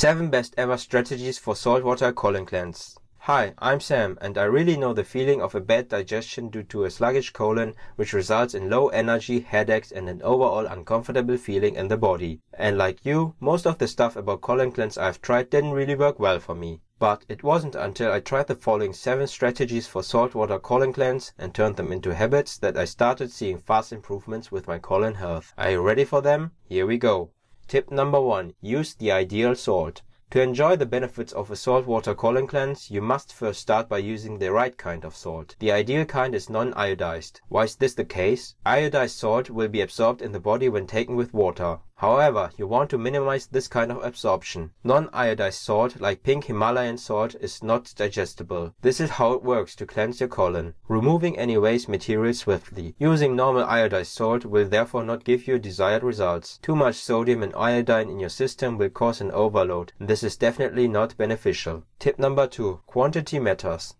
7 best ever strategies for saltwater colon cleanse. Hi, I'm Sam, and I really know the feeling of a bad digestion due to a sluggish colon, which results in low energy, headaches, and an overall uncomfortable feeling in the body. And like you, most of the stuff about colon cleanse I've tried didn't really work well for me. But it wasn't until I tried the following 7 strategies for saltwater colon cleanse and turned them into habits that I started seeing fast improvements with my colon health. Are you ready for them? Here we go. Tip number 1. Use the ideal salt. To enjoy the benefits of a saltwater colon cleanse, you must first start by using the right kind of salt. The ideal kind is non-iodized. Why is this the case? Iodized salt will be absorbed in the body when taken with water. However, you want to minimize this kind of absorption. Non-iodized salt, like Pink Himalayan salt, is not digestible. This is how it works to cleanse your colon, removing any waste material swiftly. Using normal iodized salt will therefore not give you desired results. Too much sodium and iodine in your system will cause an overload, and this is definitely not beneficial. Tip number 2. Quantity matters.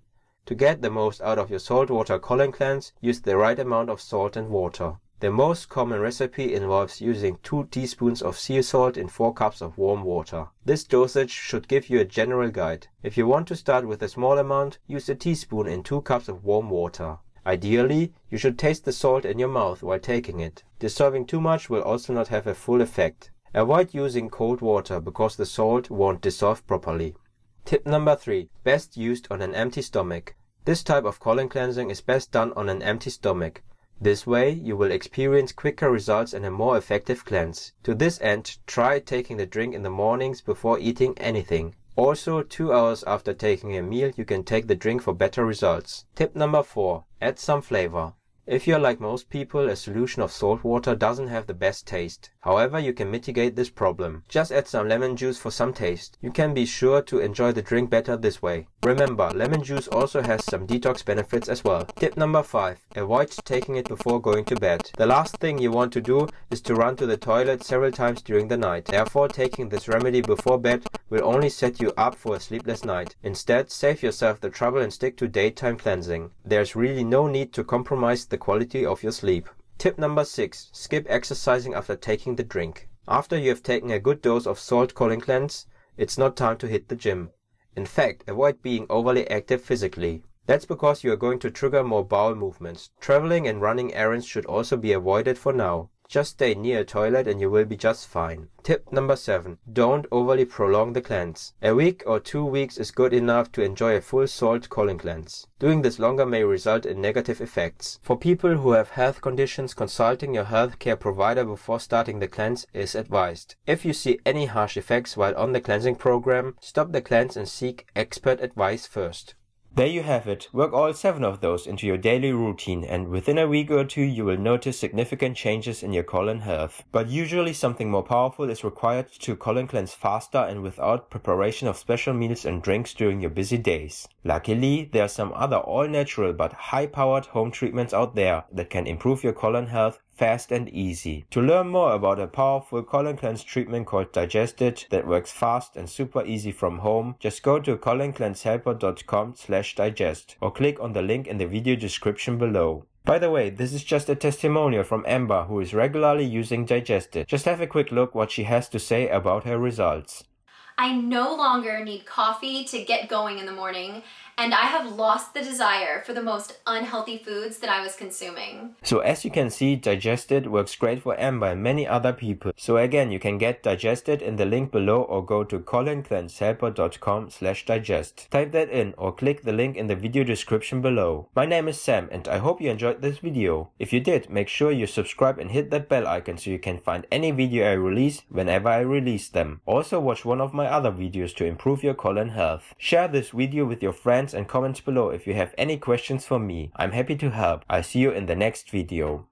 To get the most out of your saltwater colon cleanse, use the right amount of salt and water. The most common recipe involves using 2 teaspoons of sea salt in 4 cups of warm water. This dosage should give you a general guide. If you want to start with a small amount, use a teaspoon in 2 cups of warm water. Ideally, you should taste the salt in your mouth while taking it. Dissolving too much will also not have a full effect. Avoid using cold water because the salt won't dissolve properly. Tip number 3. Best used on an empty stomach. This type of colon cleansing is best done on an empty stomach. This way, you will experience quicker results and a more effective cleanse. To this end, try taking the drink in the mornings before eating anything. Also, 2 hours after taking a meal, you can take the drink for better results. Tip number 4. Add some flavor. If you're like most people, a solution of salt water doesn't have the best taste. However, you can mitigate this problem. Just add some lemon juice for some taste. You can be sure to enjoy the drink better this way. Remember, lemon juice also has some detox benefits as well. Tip number 5. Avoid taking it before going to bed. The last thing you want to do is to run to the toilet several times during the night. Therefore, taking this remedy before bed will only set you up for a sleepless night. Instead, save yourself the trouble and stick to daytime cleansing. There's really no need to compromise the quality of your sleep. Tip number 6. Skip exercising after taking the drink. After you have taken a good dose of salt colon cleanse, it's not time to hit the gym. In fact, avoid being overly active physically. That's because you are going to trigger more bowel movements. Traveling and running errands should also be avoided for now. Just stay near a toilet and you will be just fine. Tip number 7. Don't overly prolong the cleanse. A week or 2 weeks is good enough to enjoy a full salt colon cleanse. Doing this longer may result in negative effects. For people who have health conditions, consulting your healthcare provider before starting the cleanse is advised. If you see any harsh effects while on the cleansing program, stop the cleanse and seek expert advice first. There you have it. Work all 7 of those into your daily routine, and within a week or 2 you will notice significant changes in your colon health. But usually something more powerful is required to colon cleanse faster and without preparation of special meals and drinks during your busy days. Luckily, there are some other all-natural but high-powered home treatments out there that can improve your colon health fast and easy. To learn more about a powerful colon cleanse treatment called Digested that works fast and super easy from home, just go to coloncleansehelper.com/digest or click on the link in the video description below. By the way, this is just a testimonial from Amber, who is regularly using Digested. Just have a quick look what she has to say about her results. I no longer need coffee to get going in the morning, and I have lost the desire for the most unhealthy foods that I was consuming. So as you can see, Digested works great for Amber and many other people. So again, you can get Digested in the link below or go to coloncleansehelper.com/digest. Type that in or click the link in the video description below. My name is Sam and I hope you enjoyed this video. If you did, make sure you subscribe and hit that bell icon so you can find any video I release whenever I release them. Also watch one of my other videos to improve your colon health. Share this video with your friends and comments below if you have any questions for me. I'm happy to help. I'll see you in the next video.